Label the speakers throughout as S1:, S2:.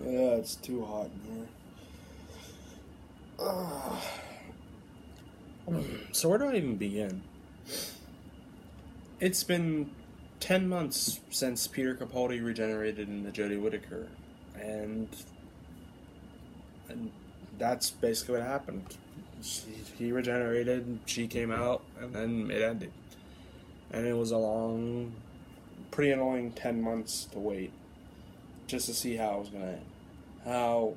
S1: Yeah, it's too hot in here.
S2: So where do I even begin? It's been 10 months since Peter Capaldi regenerated into Jodie Whittaker, and that's basically what happened. He regenerated, she came out, and then it ended. And it was a long, pretty annoying 10 months to wait just to see how it was going to end. How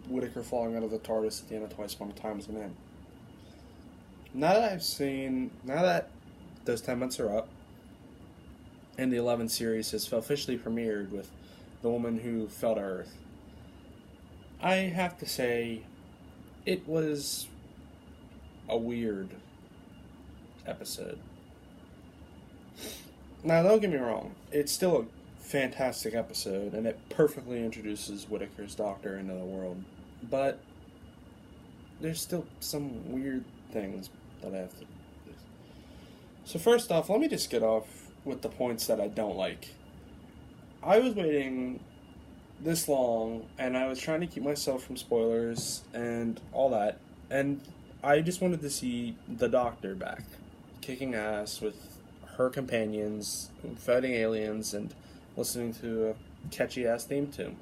S2: Whittaker falling out of the TARDIS at the end of Twice Upon a Time was going to end. Now that those 10 months are up, and the 11th series has officially premiered with The Woman Who Fell to Earth, I have to say, it was a weird episode. Now, don't get me wrong, it's still a fantastic episode, and it perfectly introduces Whittaker's Doctor into the world. But there's still some weird things that I have to... So first off, let me just get off with the points that I don't like. I was waiting this long, and I was trying to keep myself from spoilers and all that, and I just wanted to see the Doctor back, kicking ass with her companions, fighting aliens, and listening to a catchy-ass theme tune.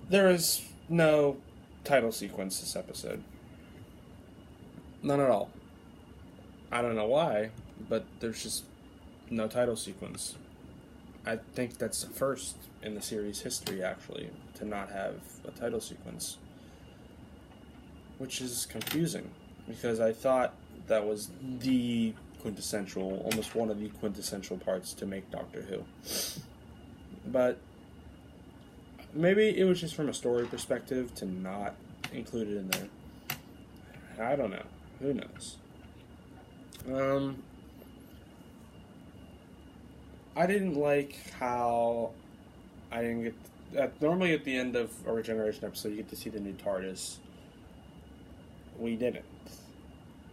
S2: There is no title sequence this episode. None at all. I don't know why, but there's just no title sequence. I think that's the first in the series' history, actually, to not have a title sequence. Which is confusing, because I thought that was the quintessential, almost one of the quintessential parts to make Doctor Who. But maybe it was just from a story perspective to not include it in there. I don't know. Who knows? I didn't like how I didn't get... normally at the end of a Regeneration episode, you get to see the new TARDIS. We didn't.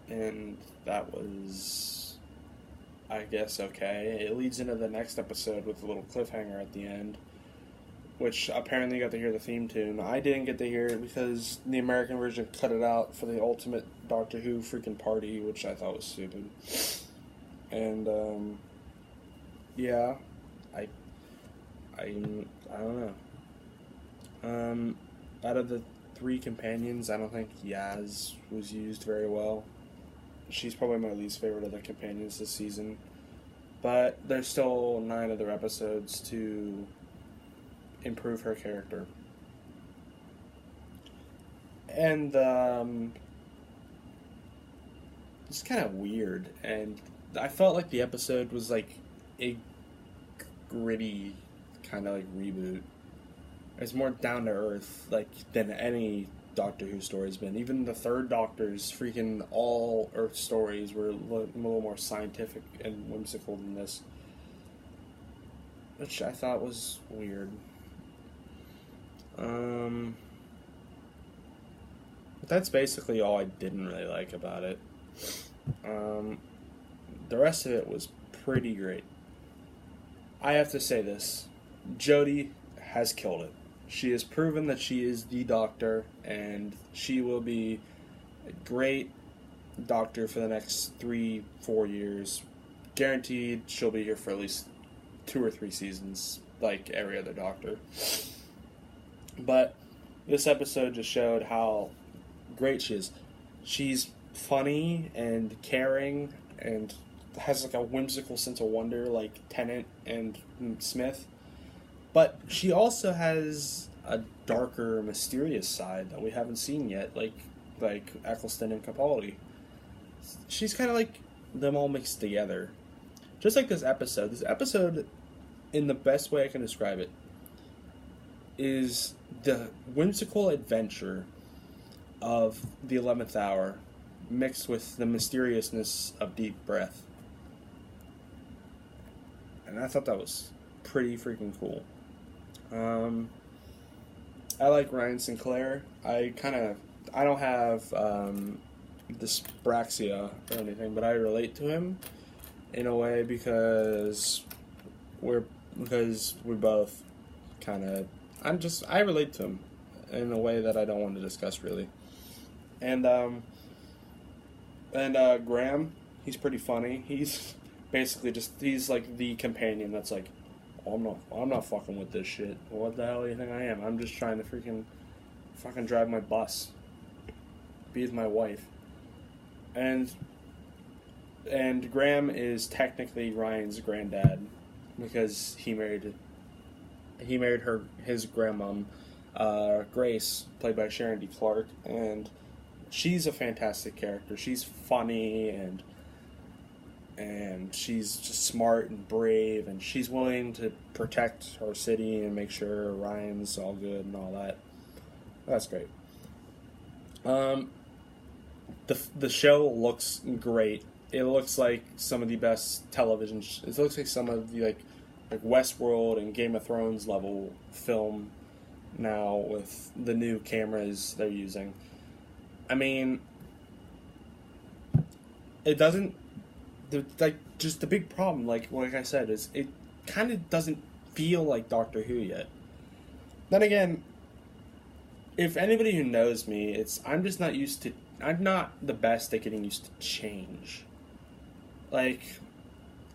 S2: And that was, I guess, okay. It leads into the next episode with a little cliffhanger at the end, which apparently you got to hear the theme tune. I didn't get to hear it because the American version cut it out for the ultimate Doctor Who freaking party, which I thought was stupid. And, yeah, I don't know. Out of the 3 companions, I don't think Yaz was used very well. She's probably my least favorite of the companions this season. But there's still 9 other episodes to improve her character. And it's kind of weird, and I felt like the episode was like a gritty kind of like reboot. It's more down to earth like than any Doctor Who story has been. Even the third Doctor's freaking all Earth stories were a little more scientific and whimsical than this, which I thought was weird. But that's basically all I didn't really like about it. The rest of it was pretty great. I have to say this. Jodie has killed it. She has proven that she is the Doctor, and she will be a great Doctor for the next 3-4 years. Guaranteed she'll be here for at least 2 or 3 seasons, like every other Doctor. But this episode just showed how great she is. She's funny and caring and has like a whimsical sense of wonder like Tennant and Smith. But she also has a darker, mysterious side that we haven't seen yet, like Eccleston and Capaldi. She's kind of like them all mixed together. Just like this episode. This episode, in the best way I can describe it, is the whimsical adventure of the 11th hour mixed with the mysteriousness of Deep Breath. And I thought that was pretty freaking cool. I like Ryan Sinclair. I don't have dyspraxia or anything, but I relate to him in a way because because we both kind of, I relate to him in a way that I don't want to discuss really. And Graham, he's pretty funny. He's basically he's like the companion that's like, oh, I'm not fucking with this shit. What the hell do you think I am? I'm just trying to fucking drive my bus, be with my wife. And Graham is technically Ryan's granddad because he married his grandmom, Grace, played by Sharon D. Clark, and she's a fantastic character. She's funny and she's just smart and brave, and she's willing to protect our city and make sure Ryan's all good and all that. That's great. The show looks great. It looks like some of the best television. It looks like some of the like Westworld and Game of Thrones level film now with the new cameras they're using. I mean, it doesn't. Just the big problem, like I said, is it kind of doesn't feel like Doctor Who yet. Then again, if anybody who knows me, I'm just not used to. I'm not the best at getting used to change. Like,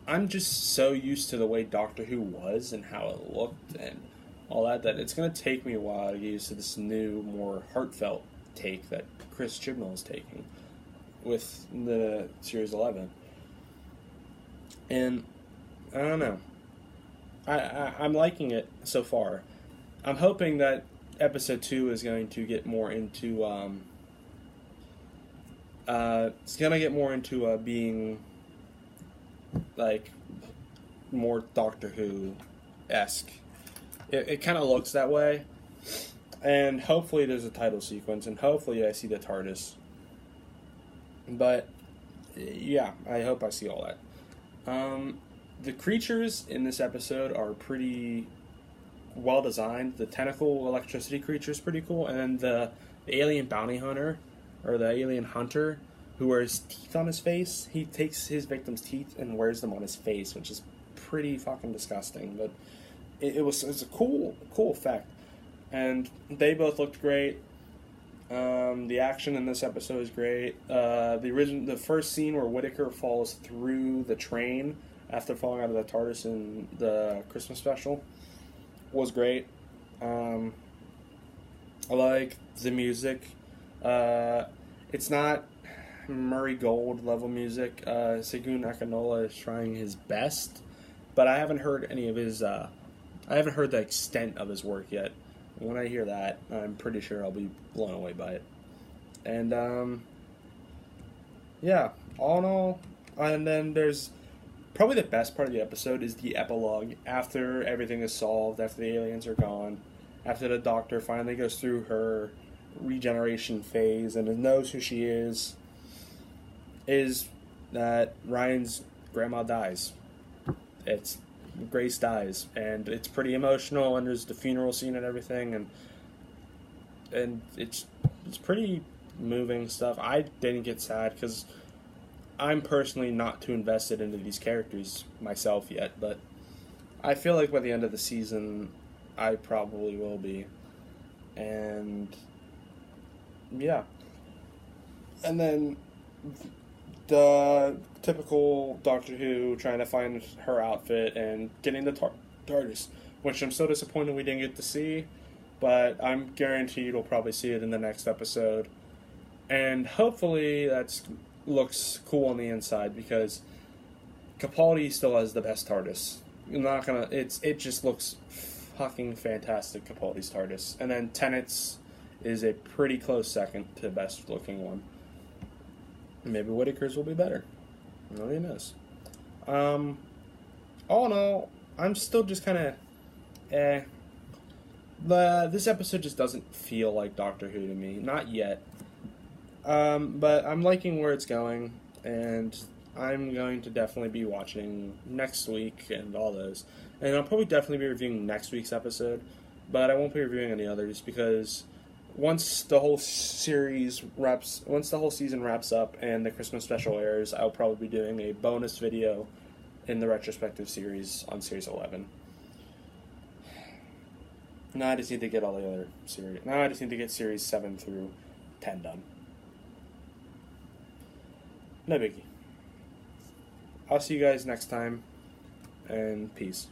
S2: I'm just so used to the way Doctor Who was and how it looked and all that it's going to take me a while to get used to this new, more heartfelt take that Chris Chibnall is taking with the Series 11. And I don't know. I'm liking it so far. I'm hoping that episode 2 is going to get more into being like more Doctor Who-esque. It kind of looks that way, and hopefully there's a title sequence, and hopefully I see the TARDIS. But yeah, I hope I see all that. The creatures in this episode are pretty well designed. The tentacle electricity creature is pretty cool, and then the alien bounty hunter, or the alien hunter, who wears teeth on his face. He takes his victim's teeth and wears them on his face, which is pretty fucking disgusting. But it's a cool effect, and they both looked great. The action in this episode is great. The first scene where Whittaker falls through the train after falling out of the TARDIS in the Christmas special was great. I like the music. It's not Murray Gold level music. Segun Akinola is trying his best, but I haven't heard any of his. I haven't heard the extent of his work yet. When I hear that, I'm pretty sure I'll be blown away by it. And yeah, all in all, and then there's probably the best part of the episode is the epilogue after everything is solved, after the aliens are gone, after the Doctor finally goes through her regeneration phase and knows who she is that Ryan's grandma dies. Grace dies, and it's pretty emotional, and there's the funeral scene and everything, and it's pretty moving stuff. I didn't get sad because I'm personally not too invested into these characters myself yet, but I feel like by the end of the season I probably will be. And yeah, and then the typical Doctor Who trying to find her outfit and getting the TARDIS, which I'm so disappointed we didn't get to see, but I'm guaranteed we'll probably see it in the next episode. And hopefully that looks cool on the inside, because Capaldi still has the best TARDIS. It just looks fucking fantastic, Capaldi's TARDIS. And then Tennant's is a pretty close second to the best looking one. Maybe Whittaker's will be better. Nobody knows. All in all, I'm still just kind of this episode just doesn't feel like Doctor Who to me. Not yet. But I'm liking where it's going, and I'm going to definitely be watching next week and all those. And I'll probably definitely be reviewing next week's episode, but I won't be reviewing any others because once the whole season wraps up and the Christmas special airs, I'll probably be doing a bonus video in the retrospective series on Series 11. Now I just need to get all the other series. Now I just need to get series 7 through 10 done. No biggie. I'll see you guys next time, and peace.